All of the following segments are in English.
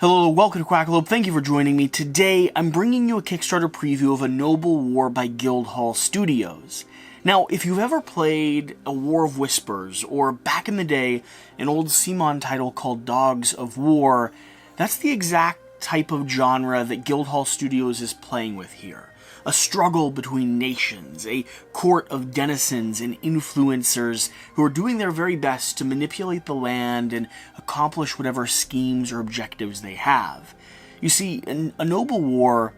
Hello, welcome to Quackalope. Thank you for joining me. Today, I'm bringing you a Kickstarter preview of A Noble War by Guildhall Studios. Now, if you've ever played A War of Whispers, or back in the day, an old CMON title called Dogs of War, that's the exact type of genre that Guildhall Studios is playing with here. A struggle between nations, a court of denizens and influencers who are doing their very best to manipulate the land and accomplish whatever schemes or objectives they have. You see, in A Noble War,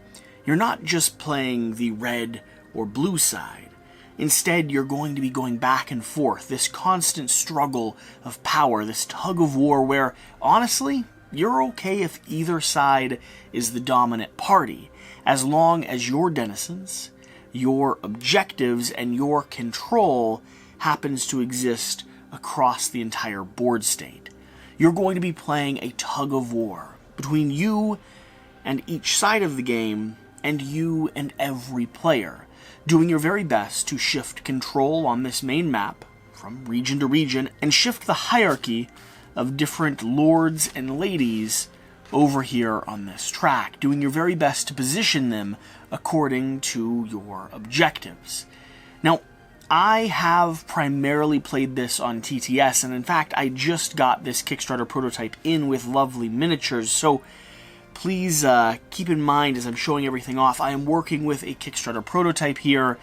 you're not just playing the red or blue side. Instead, you're going to be going back and forth, this constant struggle of power, this tug of war where, honestly, you're okay if either side is the dominant party, as long as your denizens, your objectives, and your control happens to exist across the entire board state. You're going to be playing a tug of war between you and each side of the game, and you and every player, doing your very best to shift control on this main map from region to region and shift the hierarchy of different lords and ladies over here on this track, doing your very best to position them according to your objectives. Now, I have primarily played this on TTS, and in fact, I just got this Kickstarter prototype in with lovely miniatures, so please keep in mind as I'm showing everything off, I am working with a Kickstarter prototype here,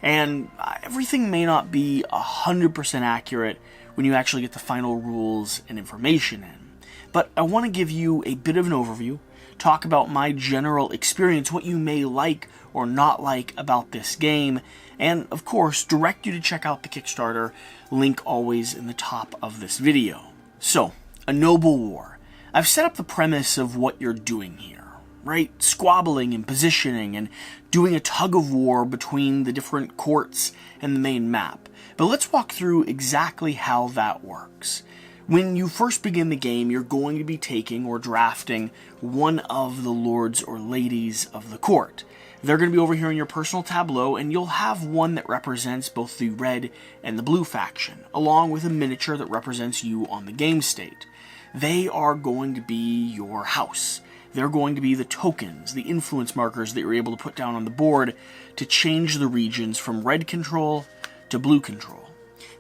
and everything may not be 100% accurate when you actually get the final rules and information in. But I want to give you a bit of an overview, talk about my general experience, what you may like or not like about this game, and of course, direct you to check out the Kickstarter, link always in the top of this video. So, A Noble War. I've set up the premise of what you're doing here, right? Squabbling and positioning and doing a tug of war between the different courts and the main map. But let's walk through exactly how that works. When you first begin the game, you're going to be taking or drafting one of the lords or ladies of the court. They're going to be over here in your personal tableau, and you'll have one that represents both the red and the blue faction, along with a miniature that represents you on the game state. They are going to be your house. They're going to be the tokens, the influence markers that you're able to put down on the board to change the regions from red control to blue control.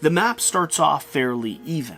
The map starts off fairly even,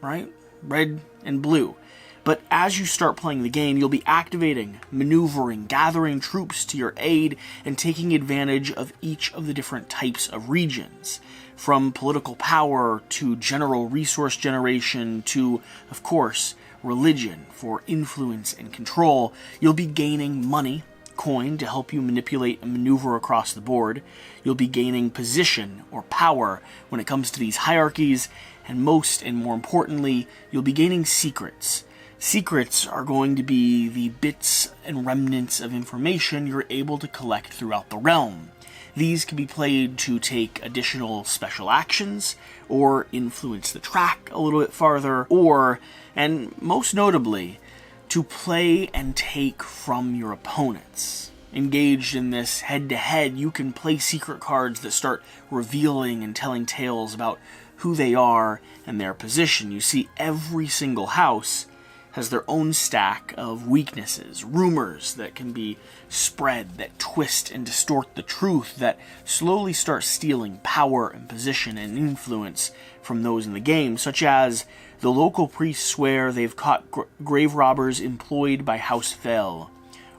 right? Red and blue. But as you start playing the game, you'll be activating, maneuvering, gathering troops to your aid, and taking advantage of each of the different types of regions. From political power to general resource generation to, of course, religion for influence and control. You'll be gaining money, coin, to help you manipulate and maneuver across the board. You'll be gaining position or power when it comes to these hierarchies, and most and more importantly, you'll be gaining secrets. Secrets are going to be the bits and remnants of information you're able to collect throughout the realm. These can be played to take additional special actions, or influence the track a little bit farther, or, and most notably, to play and take from your opponents. Engaged in this head-to-head, you can play secret cards that start revealing and telling tales about who they are and their position. You see, every single house has their own stack of weaknesses, rumors that can be spread, that twist and distort the truth, that slowly start stealing power and position and influence from those in the game, such as the local priests swear they've caught grave robbers employed by House Vale,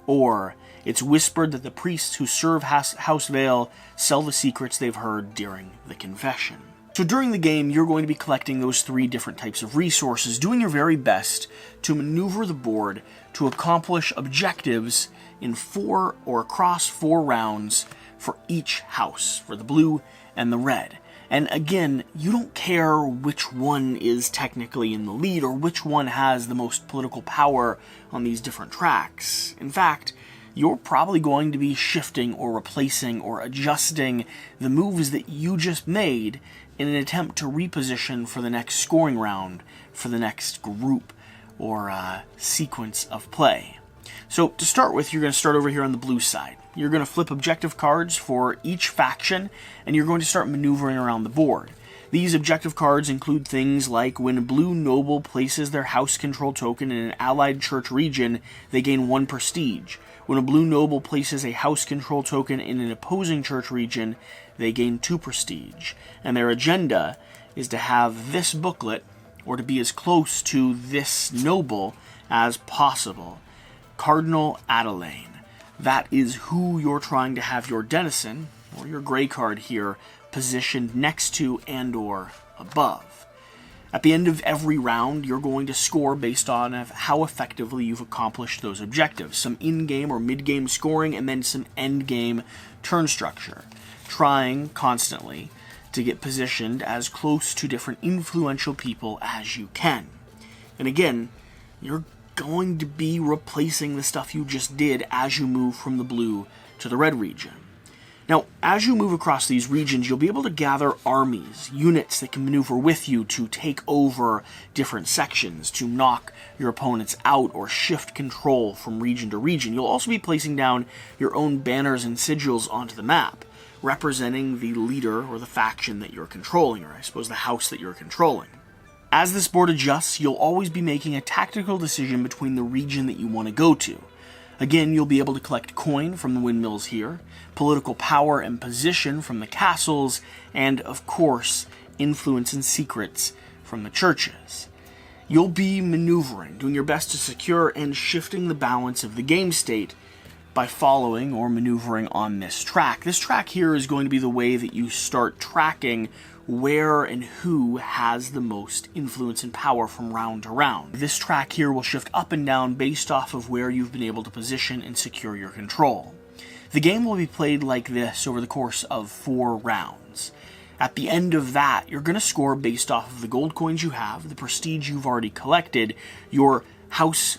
or it's whispered that the priests who serve House Vale sell the secrets they've heard during the confession. So during the game, you're going to be collecting those three different types of resources, doing your very best to maneuver the board to accomplish objectives in 4 or across 4 rounds for each house, for the blue and the red. And again, you don't care which one is technically in the lead or which one has the most political power on these different tracks. In fact, you're probably going to be shifting or replacing or adjusting the moves that you just made in an attempt to reposition for the next scoring round, for the next group or sequence of play. So to start with, you're going to start over here on the blue side. You're going to flip objective cards for each faction, and you're going to start maneuvering around the board. These objective cards include things like when a blue noble places their house control token in an allied church region, they gain 1 prestige. When a blue noble places a house control token in an opposing church region, they gain 2 prestige. And their agenda is to have this booklet, or to be as close to this noble as possible. Cardinal Adelaine. That is who you're trying to have your denizen, or your gray card here, positioned next to and or above. At the end of every round, you're going to score based on how effectively you've accomplished those objectives. Some in-game or mid-game scoring, and then some end-game turn structure. Trying constantly to get positioned as close to different influential people as you can. And again, you're going to be replacing the stuff you just did as you move from the blue to the red region. Now, as you move across these regions, you'll be able to gather armies, units that can maneuver with you to take over different sections, to knock your opponents out or shift control from region to region. You'll also be placing down your own banners and sigils onto the map, representing the leader or the faction that you're controlling, or I suppose the house that you're controlling. As this board adjusts, you'll always be making a tactical decision between the region that you want to go to. Again, you'll be able to collect coin from the windmills here, political power and position from the castles, and, of course, influence and secrets from the churches. You'll be maneuvering, doing your best to secure and shifting the balance of the game state by following or maneuvering on this track. This track here is going to be the way that you start tracking where and who has the most influence and power from round to round. This track here will shift up and down based off of where you've been able to position and secure your control. The game will be played like this over the course of 4 rounds. At the end of that, you're going to score based off of the gold coins you have, the prestige you've already collected, your house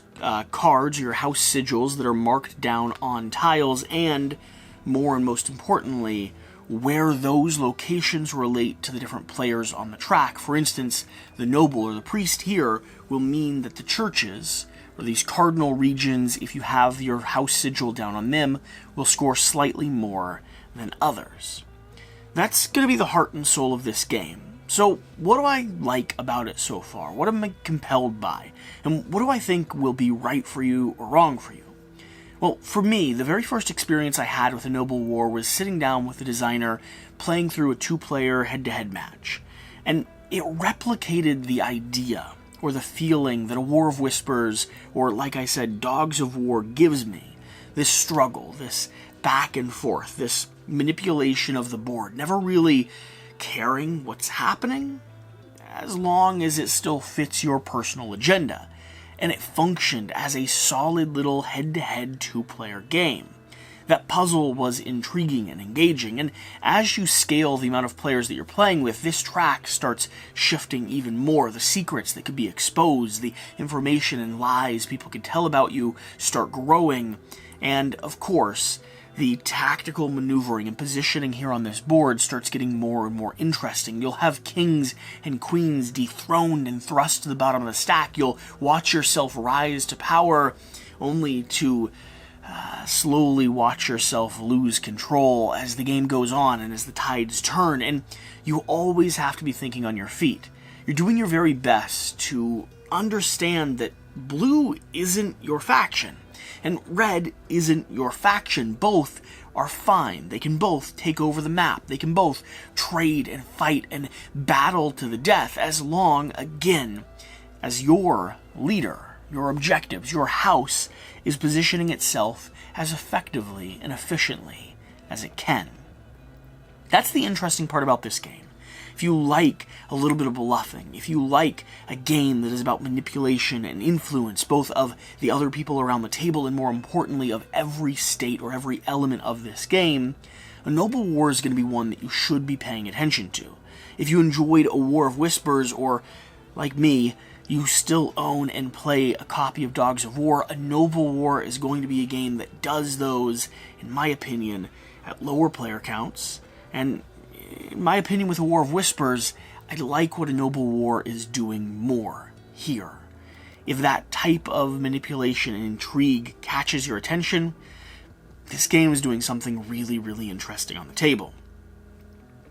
cards, your house sigils that are marked down on tiles, and, more and most importantly, where those locations relate to the different players on the track. For instance, the noble or the priest here will mean that the churches, or these cardinal regions, if you have your house sigil down on them, will score slightly more than others. That's going to be the heart and soul of this game. So, what do I like about it so far? What am I compelled by? And what do I think will be right for you or wrong for you? Well, for me, the very first experience I had with a Noble War was sitting down with the designer, playing through a 2-player head-to-head match. And it replicated the idea, or the feeling, that a War of Whispers, or like I said, Dogs of War gives me. This struggle, this back and forth, this manipulation of the board, never really caring what's happening, as long as it still fits your personal agenda. And it functioned as a solid little head-to-head 2-player game. That puzzle was intriguing and engaging, and as you scale the amount of players that you're playing with, this track starts shifting even more. The secrets that could be exposed, the information and lies people could tell about you start growing, and, of course, the tactical maneuvering and positioning here on this board starts getting more and more interesting. You'll have kings and queens dethroned and thrust to the bottom of the stack. You'll watch yourself rise to power, only to slowly watch yourself lose control as the game goes on and as the tides turn. And you always have to be thinking on your feet. You're doing your very best to understand that blue isn't your faction, and red isn't your faction. Both are fine. They can both take over the map. They can both trade and fight and battle to the death, as long, again, as your leader, your objectives, your house is positioning itself as effectively and efficiently as it can. That's the interesting part about this game. If you like a little bit of bluffing, if you like a game that is about manipulation and influence, both of the other people around the table and, more importantly, of every state or every element of this game, a Noble War is going to be one that you should be paying attention to. If you enjoyed a War of Whispers, or, like me, you still own and play a copy of Dogs of War, a Noble War is going to be a game that does those, in my opinion, at lower player counts, and in my opinion, with a War of Whispers, I like what a Noble War is doing more here. If that type of manipulation and intrigue catches your attention, this game is doing something really, really interesting on the table.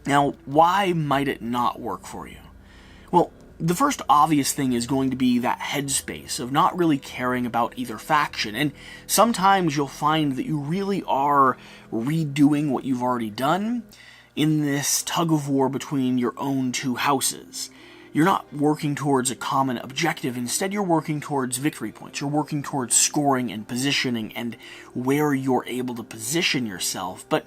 Now, why might it not work for you? Well, the first obvious thing is going to be that headspace of not really caring about either faction, and sometimes you'll find that you really are redoing what you've already done in this tug-of-war between your own two houses. You're not working towards a common objective, instead you're working towards victory points. You're working towards scoring and positioning and where you're able to position yourself, but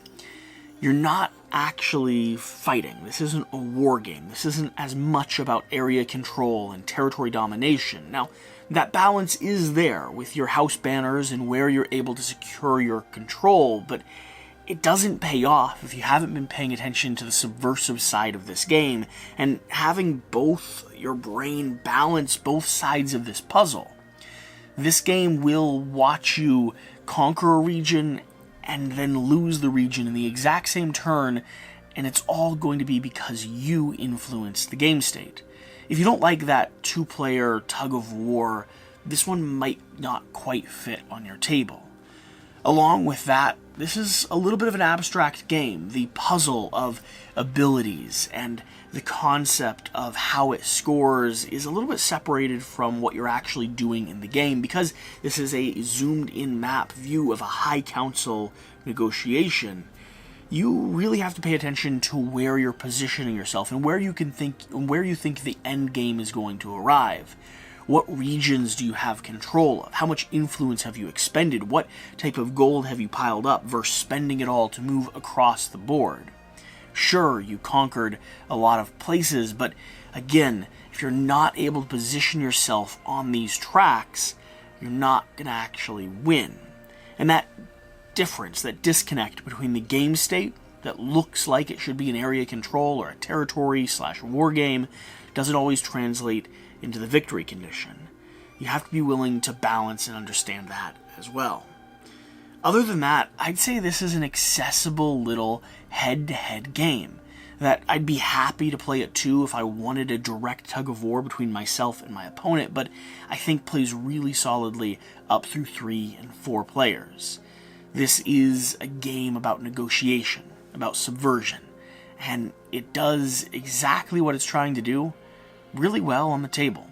you're not actually fighting. This isn't a war game. This isn't as much about area control and territory domination. Now, that balance is there with your house banners and where you're able to secure your control, but it doesn't pay off if you haven't been paying attention to the subversive side of this game and having both your brain balance both sides of this puzzle. This game will watch you conquer a region and then lose the region in the exact same turn, and it's all going to be because you influenced the game state. If you don't like that two-player tug-of-war, this one might not quite fit on your table. Along with that, this is a little bit of an abstract game. The puzzle of abilities and the concept of how it scores is a little bit separated from what you're actually doing in the game, because this is a zoomed-in map view of a high council negotiation. You really have to pay attention to where you're positioning yourself and where you think the end game is going to arrive. What regions do you have control of? How much influence have you expended? What type of gold have you piled up versus spending it all to move across the board? Sure, you conquered a lot of places, but again, if you're not able to position yourself on these tracks, you're not going to actually win. And that difference, that disconnect between the game state that looks like it should be an area control or a territory/war game doesn't always translate into the victory condition. You have to be willing to balance and understand that as well. Other than that, I'd say this is an accessible little head-to-head game that I'd be happy to play at 2 if I wanted a direct tug-of-war between myself and my opponent, but I think plays really solidly up through 3 and 4 players. This is a game about negotiation, about subversion, and it does exactly what it's trying to do really well on the table.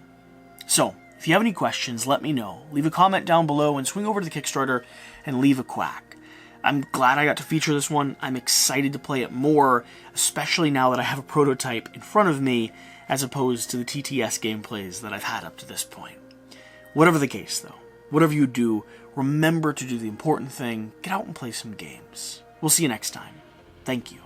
So, if you have any questions, let me know. Leave a comment down below and swing over to the Kickstarter and leave a quack. I'm glad I got to feature this one. I'm excited to play it more, especially now that I have a prototype in front of me, as opposed to the TTS gameplays that I've had up to this point. Whatever the case, though, whatever you do, remember to do the important thing. Get out and play some games. We'll see you next time. Thank you.